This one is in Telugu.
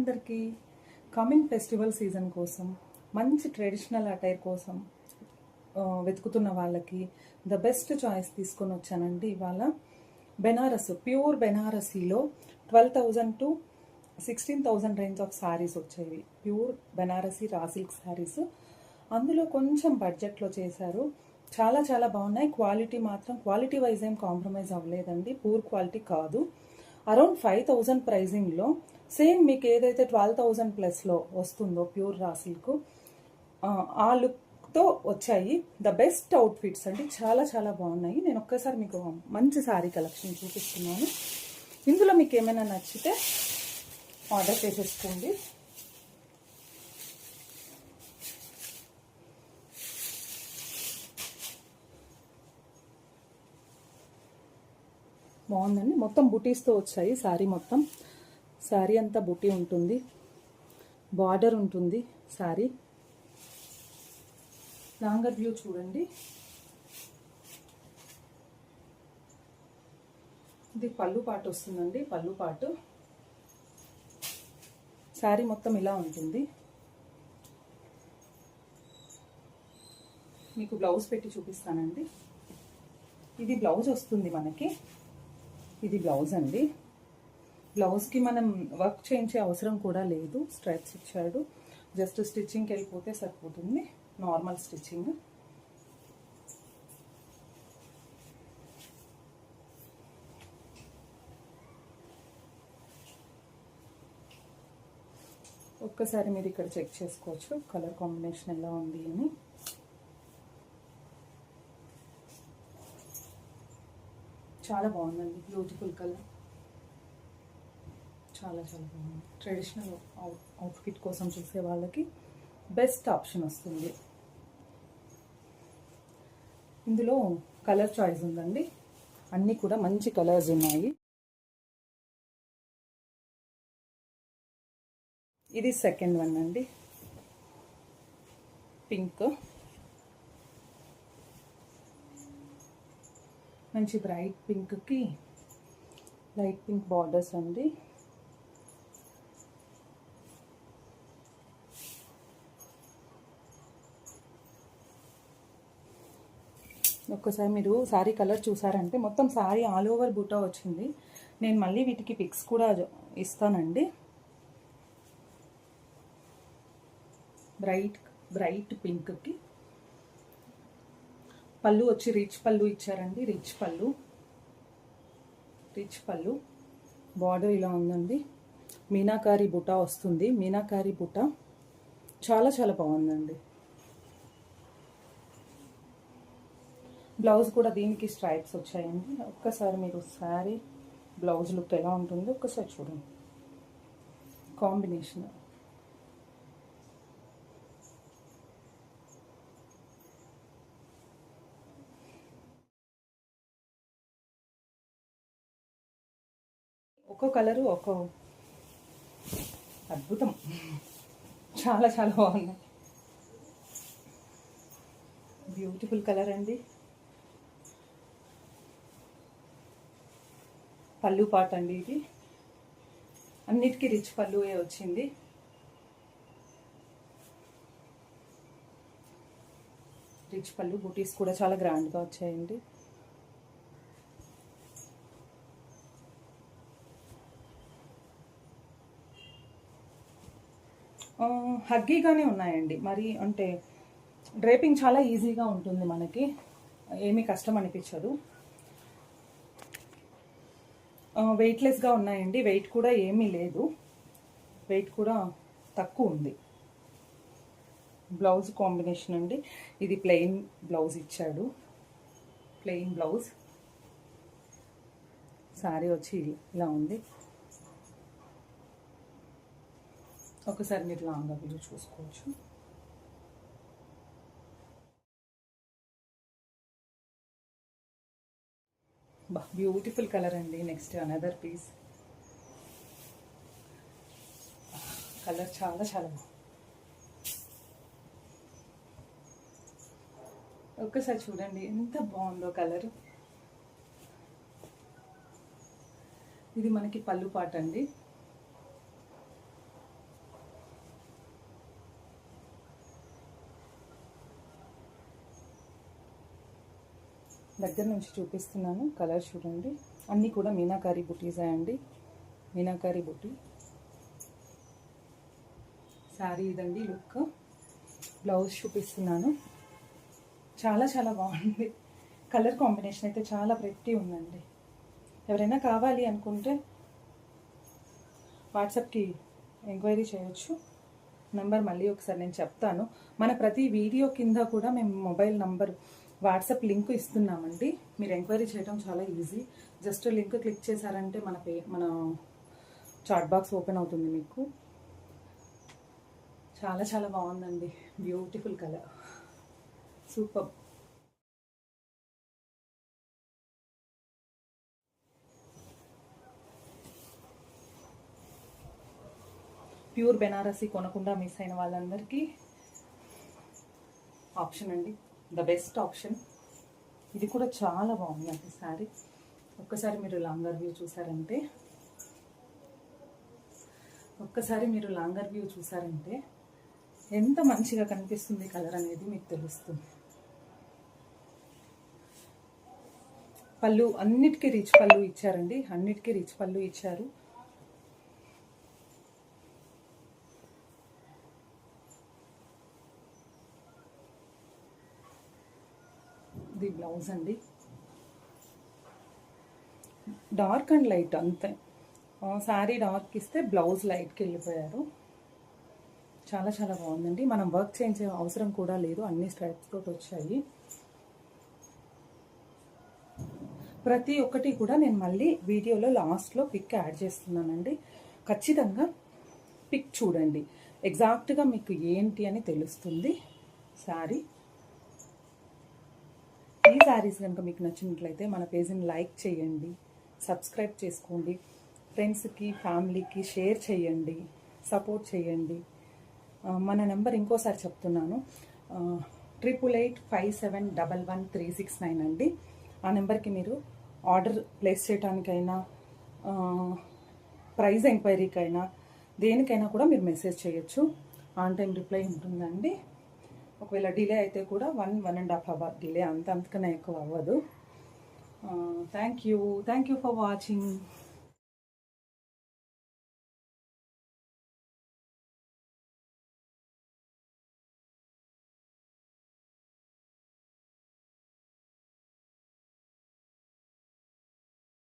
అందరికీ కమింగ్ ఫెస్టివల్ సీజన్ కోసం మంచి ట్రెడిషనల్ అటైర్ కోసం వెతుకుతున్న వాళ్ళకి ద బెస్ట్ చాయిస్ తీసుకొని వచ్చానండి. ఇవాళ బెనారస్ ప్యూర్ బెనారసీలో 12,000 to 16,000 రేంజ్ ఆఫ్ శారీస్ వచ్చేవి. Pure Banarasi raw silk saris, అందులో కొంచెం బడ్జెట్లో చేశారు. చాలా చాలా బాగున్నాయి. క్వాలిటీ మాత్రం క్వాలిటీ వైజ్ ఏం కాంప్రమైజ్ అవ్వలేదండి, పూర్ క్వాలిటీ కాదు. అరౌండ్ 5,000 ప్రైజింగ్లో సేమ్ మీకు ఏదైతే 12,000 ప్లస్లో వస్తుందో ప్యూర్ రా సిల్క్ ఆ లుక్తో వచ్చాయి. ద బెస్ట్ అవుట్ఫిట్స్ అండి, చాలా చాలా బాగున్నాయి. నేను ఒక్కసారి మీకు మంచి శారీ కలెక్షన్ చూపిస్తున్నాను. ఇందులో మీకు ఏమైనా నచ్చితే ఆర్డర్ చేసేసుకోండి. బాగుందండి. మొత్తం బుటీస్తో వచ్చాయి శారీ మొత్తం. శారీ అంతా బుటీ ఉంటుంది, బార్డర్ ఉంటుంది శారీ. లాంగర్ వ్యూ చూడండి. ఇది పళ్ళు పాటు వస్తుందండి. పళ్ళు పాటు శారీ మొత్తం ఇలా ఉంటుంది. మీకు బ్లౌజ్ పెట్టి చూపిస్తానండి. ఇది బ్లౌజ్ వస్తుంది మనకి. ఇది బ్లౌజ్ అండి. బ్లౌజ్కి మనం వర్క్ చేయించే అవసరం కూడా లేదు. స్ట్రైప్స్ ఇచ్చాడు, జస్ట్ స్టిచ్చింగ్కి వెళ్ళిపోతే సరిపోతుంది. Normal stitching. ఒక్కసారి మీరు ఇక్కడ చెక్ చేసుకోవచ్చు కలర్ కాంబినేషన్ ఎలా ఉంది అని. చాలా బాగుందండి, బ్యూటిఫుల్ కలర్, చాలా చాలా బాగుంది. ట్రెడిషనల్ అవుట్ఫిట్ కోసం చూసే వాళ్ళకి బెస్ట్ ఆప్షన్ వస్తుంది. ఇందులో కలర్ చాయిస్ ఉందండి, అన్నీ కూడా మంచి కలర్స్ ఉన్నాయి. ఇది సెకండ్ వన్ అండి, పింక్. మంచి బ్రైట్ పింక్కి లైట్ పింక్ బార్డర్స్ అండి. ఒక్కసారి మీరు శారీ కలర్ చూసారంటే మొత్తం శారీ ఆల్ ఓవర్ బూటా వచ్చింది. నేను మళ్ళీ వీటికి పిక్స్ కూడా ఇస్తానండి. బ్రైట్ పింక్కి పళ్ళు వచ్చి రిచ్ పళ్ళు ఇచ్చారండి. రిచ్ పళ్ళు బార్డర్ ఇలా ఉందండి. మీనాకారి బుటా వస్తుంది. మీనాకారి బుటా చాలా చాలా బాగుందండి. బ్లౌజ్ కూడా దీనికి స్ట్రైప్స్ వచ్చాయండి. ఒక్కసారి మీరు శారీ బ్లౌజ్ లుక్ ఎలా ఉంటుందో ఒక్కసారి చూడండి. కాంబినేషన్ ఒక్కో కలరు ఒక్కో అద్భుతం, చాలా చాలా బాగున్నాయి. బ్యూటిఫుల్ కలర్ అండి. పళ్ళు పాట అండి. ఇది అన్నిటికీ రిచ్ పళ్ళువే వచ్చింది. రిచ్ పళ్ళు, బూటీస్ కూడా చాలా గ్రాండ్గా వచ్చాయండి. హగ్గీగానే ఉన్నాయండి. మరి అంటే డ్రేపింగ్ చాలా ఈజీగా ఉంటుంది, మనకి ఏమీ కష్టం అనిపించదు. వెయిట్లెస్గా ఉన్నాయండి. వెయిట్ కూడా ఏమీ లేదు, వెయిట్ కూడా తక్కువ ఉంది. బ్లౌజ్ కాంబినేషన్ అండి. ఇది ప్లెయిన్ బ్లౌజ్ ఇచ్చాడు. ప్లెయిన్ బ్లౌజ్, శారీ వచ్చి ఇలా ఉంది. ఒకసారి మీరు లాంగ్ వీడియో చూసుకోవచ్చు. బ్యూటిఫుల్ కలర్ అండి. Next another piece. కలర్ చాలా చాలా బాగుంది. ఒక్కసారి చూడండి ఎంత బాగుందో కలర్. ఇది మనకి పళ్ళు పాట అండి. దగ్గర నుంచి చూపిస్తున్నాను. కలర్ చూడండి, అన్నీ కూడా మీనాకారి బుటీసే అండి. మీనాకారి బుటీ శారీ ఇదండి లుక్. బ్లౌజ్ చూపిస్తున్నాను. చాలా చాలా బాగుంది. కలర్ కాంబినేషన్ అయితే చాలా ప్రెట్టి ఉందండి. ఎవరైనా కావాలి అనుకుంటే వాట్సాప్కి ఎంక్వైరీ చేయొచ్చు. నెంబర్ మళ్ళీ ఒకసారి నేను చెప్తాను. మన ప్రతి వీడియో కింద కూడా మేము మొబైల్ నంబర్, వాట్సాప్ లింక్ ఇస్తున్నామండి. మీరు ఎంక్వైరీ చేయడం చాలా ఈజీ. జస్ట్ లింక్ క్లిక్ చేశారంటే మన చాట్ బాక్స్ ఓపెన్ అవుతుంది మీకు. చాలా చాలా బాగుందండి. Beautiful colour, super. Pure Banarasi కొనకుండా మిస్ అయిన వాళ్ళందరికీ ఆప్షన్ అండి, ద బెస్ట్ ఆప్షన్. ఇది కూడా చాలా బాగుందండి శారీ. ఒక్కసారి మీరు లాంగర్ వ్యూ చూసారంటే ఎంత మంచిగా కనిపిస్తుంది కలర్ అనేది మీకు తెలుస్తుంది. పళ్ళు అన్నిటికీ రిచ్ పళ్ళు ఇచ్చారండి, అన్నిటికీ రిచ్ పళ్ళు ఇచ్చారు. ఇది బ్లౌజ్ అండి, డార్క్ అండ్ లైట్ అంతే. శారీ డార్క్ ఇస్తే బ్లౌజ్ లైట్కి వెళ్ళిపోయారు. చాలా చాలా బాగుందండి. మనం వర్క్ చేయించే అవసరం కూడా లేదు, అన్ని స్ట్రైప్స్ తోటి వచ్చాయి. ప్రతి ఒక్కటి కూడా నేను మళ్ళీ వీడియోలో లాస్ట్లో పిక్ యాడ్ చేస్తున్నానండి. ఖచ్చితంగా పిక్ చూడండి, ఎగ్జాక్ట్గా మీకు ఏంటి అని తెలుస్తుంది శారీ. ఈ శారీస్ కనుక మీకు నచ్చినట్లయితే మన పేజ్ని లైక్ చేయండి, సబ్స్క్రైబ్ చేసుకోండి, ఫ్రెండ్స్కి ఫ్యామిలీకి షేర్ చేయండి, సపోర్ట్ చేయండి. మన నెంబర్ ఇంకోసారి చెప్తున్నాను, 8885711369 అండి. ఆ నెంబర్కి మీరు ఆర్డర్ ప్లేస్ చేయడానికైనా, ప్రైస్ ఎంక్వైరీకైనా, దేనికైనా కూడా మీరు మెసేజ్ చేయొచ్చు. ఆన్ టైం రిప్లై ఉంటుందండి. ఒకవేళ డిలే అయితే కూడా 1.5 అవర్ డిలే, అంతకన్నా ఎక్కువ అవ్వదు. Thank you for watching.